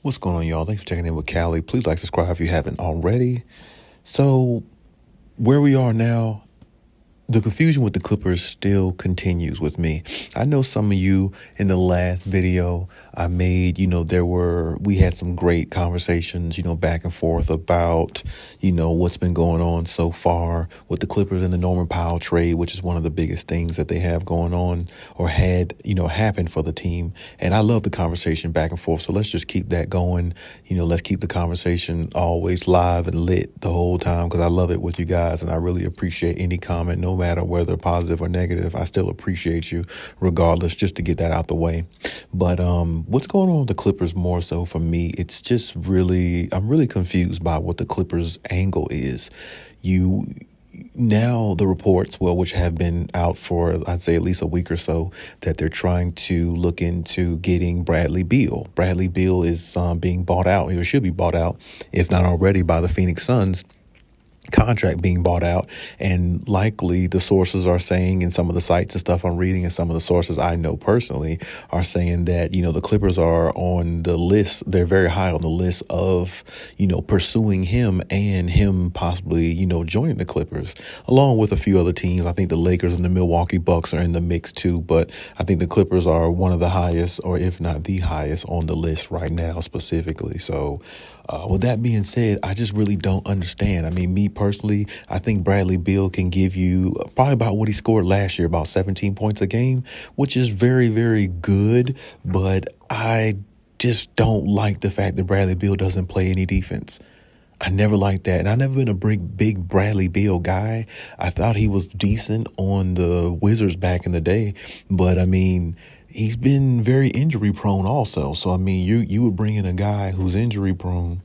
What's going on, y'all? Thanks for checking in with Callie. Please like, subscribe if you haven't already. So, where we are now, the confusion with the Clippers still continues with me. I know some of you in the last video I made, we had some great conversations, back and forth about, what's been going on so far with the Clippers and the Norman Powell trade, which is one of the biggest things that they have going on or had, happened for the team. And I love the conversation back and forth. So let's just keep that going. Let's keep the conversation always live and lit the whole time, because I love it with you guys. And I really appreciate any comment, no matter whether positive or negative. I still appreciate you regardless, just to get that out the way. But what's going on with the Clippers more so for me, it's just I'm really confused by what the Clippers angle is. Now the reports, which have been out for, I'd say, at least a week or so, that they're trying to look into getting Bradley Beal. Bradley Beal is being bought out, or should be bought out, if not already, by the Phoenix Suns. Contract being bought out, and likely the sources are saying, and some of the sites and stuff I'm reading, and some of the sources I know personally are saying that the Clippers are on the list. They're very high on the list of pursuing him, and him possibly joining the Clippers along with a few other teams. I think the Lakers and the Milwaukee Bucks are in the mix too, but I think the Clippers are one of the highest, or if not the highest, on the list right now specifically. So with that being said, I just really don't understand. I mean, me personally, I think Bradley Beal can give you probably about what he scored last year, about 17 points a game, which is very, very good. But I just don't like the fact that Bradley Beal doesn't play any defense. I never liked that. And I've never been a big Bradley Beal guy. I thought he was decent on the Wizards back in the day. But, I mean, he's been very injury prone also. So, I mean, you would bring in a guy who's injury prone,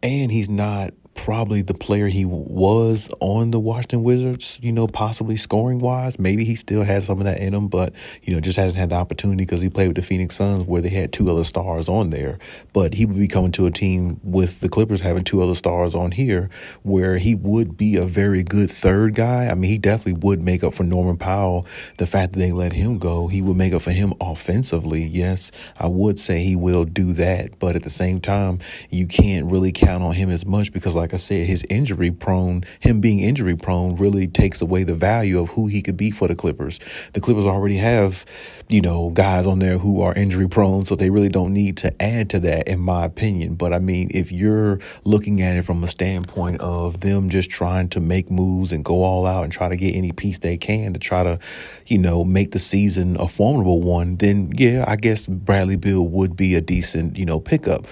and he's not probably the player he was on the Washington Wizards, possibly scoring wise. Maybe he still has some of that in him, but, just hasn't had the opportunity because he played with the Phoenix Suns, where they had two other stars on there. But he would be coming to a team with the Clippers having two other stars on here, where he would be a very good third guy. I mean, he definitely would make up for Norman Powell. The fact that they let him go, he would make up for him offensively. Yes, I would say he will do that. But at the same time, you can't really count on him as much, because like I said, him being injury prone really takes away the value of who he could be for the Clippers. The Clippers already have, guys on there who are injury prone, so they really don't need to add to that, in my opinion. But I mean, if you're looking at it from a standpoint of them just trying to make moves and go all out and try to get any piece they can to try to, make the season a formidable one, then yeah, I guess Bradley Beal would be a decent, pickup,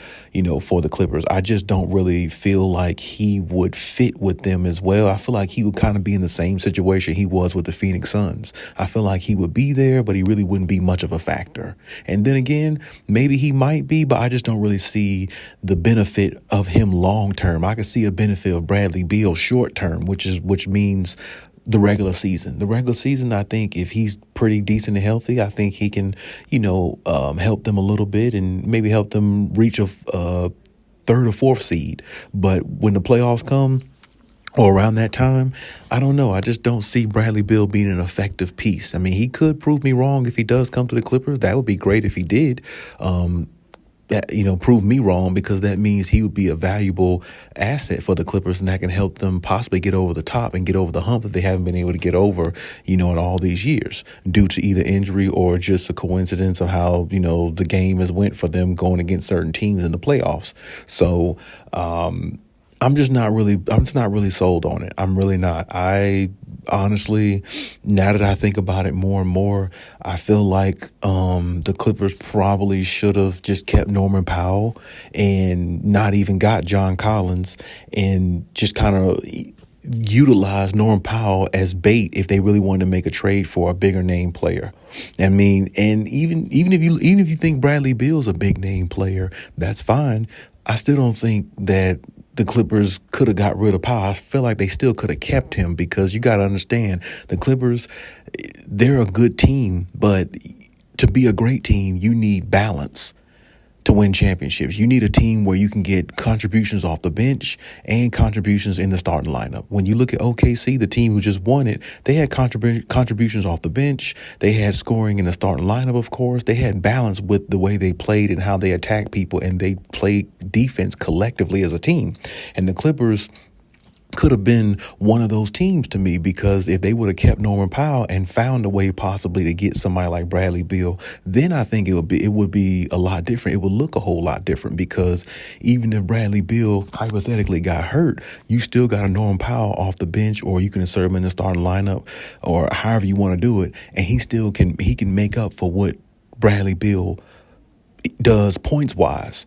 for the Clippers. I just don't really feel like he would fit with them as well. I feel like he would kind of be in the same situation he was with the Phoenix Suns. I feel like he would be there, but he really wouldn't be much of a factor. And then again, maybe he might be, but I just don't really see the benefit of him long term. I could see a benefit of Bradley Beal short term, which means the regular season. The regular season, I think if he's pretty decent and healthy, I think he can, help them a little bit and maybe help them reach a third or fourth seed. But when the playoffs come, or around that time, I don't know. I just don't see Bradley Beal being an effective piece. I mean, he could prove me wrong if he does come to the Clippers. That would be great if he did. Prove me wrong, because that means he would be a valuable asset for the Clippers, and that can help them possibly get over the top and get over the hump that they haven't been able to get over, in all these years, due to either injury or just a coincidence of how, the game has went for them going against certain teams in the playoffs. So, I'm just not really sold on it. I'm really not. I honestly, now that I think about it more and more, I feel like the Clippers probably should have just kept Norman Powell and not even got John Collins, and just kind of utilize Norman Powell as bait if they really wanted to make a trade for a bigger name player. I mean, and even if you think Bradley Beal's a big name player, that's fine. I still don't think that the Clippers could have got rid of Powell. I feel like they still could have kept him, because you got to understand, the Clippers, they're a good team, but to be a great team, you need balance. to win championships. You need a team where you can get contributions off the bench and contributions in the starting lineup. When you look at OKC, the team who just won it, they had contributions off the bench. They had scoring in the starting lineup, of course. They had balance with the way they played and how they attacked people, and they played defense collectively as a team. And the Clippers could have been one of those teams to me, because if they would have kept Norman Powell and found a way possibly to get somebody like Bradley Beal, then I think it would be a lot different. It would look a whole lot different, because even if Bradley Beal hypothetically got hurt, you still got a Norman Powell off the bench, or you can insert him in the starting lineup, or however you want to do it, and he can make up for what Bradley Beal does points wise.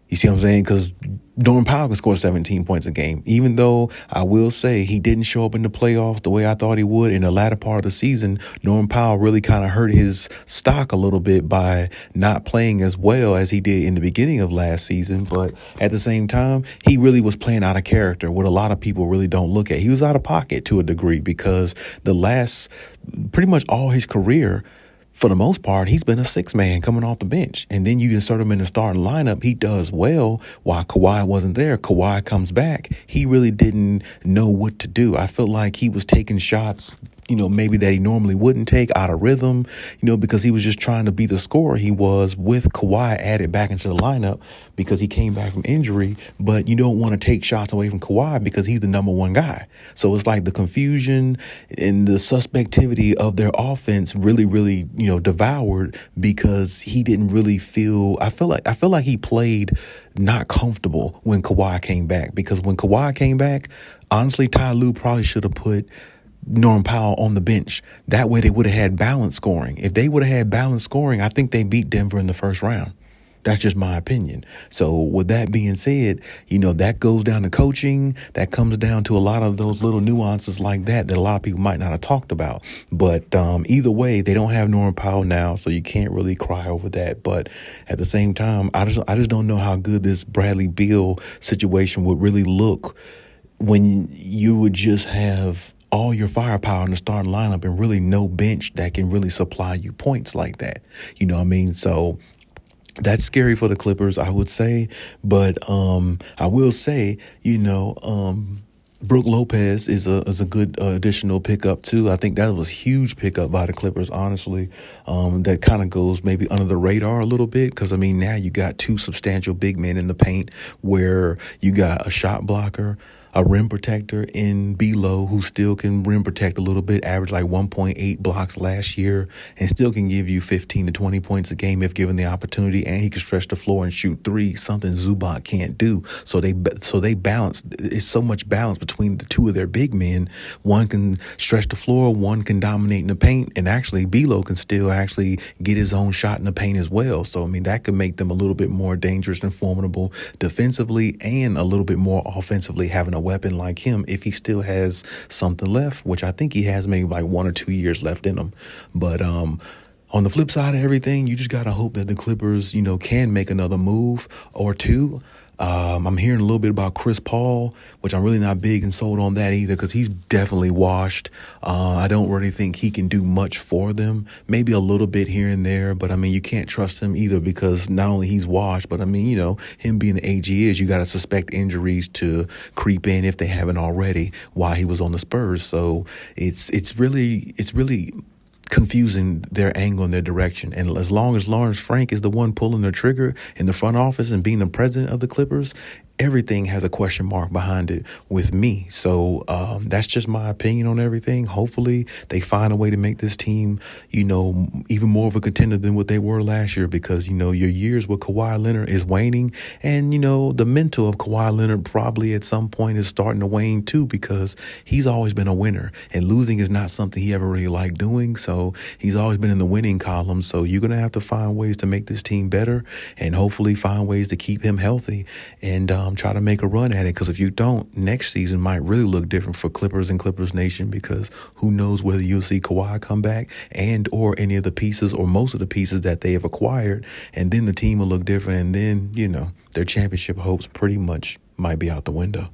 You see what I'm saying? Because Norman Powell can score 17 points a game, even though I will say he didn't show up in the playoffs the way I thought he would in the latter part of the season. Norman Powell really kind of hurt his stock a little bit by not playing as well as he did in the beginning of last season. But at the same time, he really was playing out of character, what a lot of people really don't look at. He was out of pocket to a degree, because pretty much all his career, for the most part, he's been a six man coming off the bench. And then you insert him in the starting lineup. He does well while Kawhi wasn't there. Kawhi comes back. He really didn't know what to do. I felt like he was taking shots, maybe that he normally wouldn't take, out of rhythm, because he was just trying to be the scorer he was with Kawhi added back into the lineup because he came back from injury. But you don't want to take shots away from Kawhi because he's the number one guy. So it's like the confusion and the suspectivity of their offense really, really, devoured, because he didn't really feel, I feel like he played not comfortable when Kawhi came back, because when Kawhi came back, honestly, Ty Lue probably should have put Norman Powell on the bench. That way they would have had balanced scoring. If they would have had balanced scoring, I think they beat Denver in the first round. That's just my opinion. So with that being said, that goes down to coaching. That comes down to a lot of those little nuances like that a lot of people might not have talked about. But either way, they don't have Norman Powell now, so you can't really cry over that. But at the same time, I just don't know how good this Bradley Beal situation would really look when you would just have all your firepower in the starting lineup and really no bench that can really supply you points like that. You know what I mean? So that's scary for the Clippers, I would say. But I will say, Brook Lopez is a good additional pickup too. I think that was a huge pickup by the Clippers, honestly. That kind of goes maybe under the radar a little bit, because now you got two substantial big men in the paint, where you got a shot blocker, a rim protector in Beal, who still can rim protect a little bit, averaged like 1.8 blocks last year, and still can give you 15 to 20 points a game if given the opportunity, and he can stretch the floor and shoot three, something Zubac can't do. So they balance. It's so much balance between the two of their big men. One can stretch the floor, one can dominate in the paint, and actually Beal can still actually get his own shot in the paint as well. So that could make them a little bit more dangerous and formidable defensively, and a little bit more offensively, having a weapon like him if he still has something left, which I think he has maybe like 1 or 2 years left in him. But on the flip side of everything, you just got to hope that the Clippers, can make another move or two. I'm hearing a little bit about Chris Paul, which I'm really not big and sold on that either, because he's definitely washed. I don't really think he can do much for them. Maybe a little bit here and there, but you can't trust him either, because not only he's washed, but him being the age he is, you got to suspect injuries to creep in if they haven't already while he was on the Spurs. So it's really confusing their angle and their direction. And as long as Lawrence Frank is the one pulling the trigger in the front office and being the president of the Clippers, everything has a question mark behind it with me. So that's just my opinion on everything. Hopefully they find a way to make this team, even more of a contender than what they were last year, because, your years with Kawhi Leonard is waning. And, the mental of Kawhi Leonard probably at some point is starting to wane too, because he's always been a winner, and losing is not something he ever really liked doing. So he's always been in the winning column. So you're going to have to find ways to make this team better, and hopefully find ways to keep him healthy, and try to make a run at it. Because if you don't, next season might really look different for Clippers and Clippers Nation, because who knows whether you'll see Kawhi come back and or any of the pieces or most of the pieces that they have acquired, and then the team will look different, and then their championship hopes pretty much might be out the window.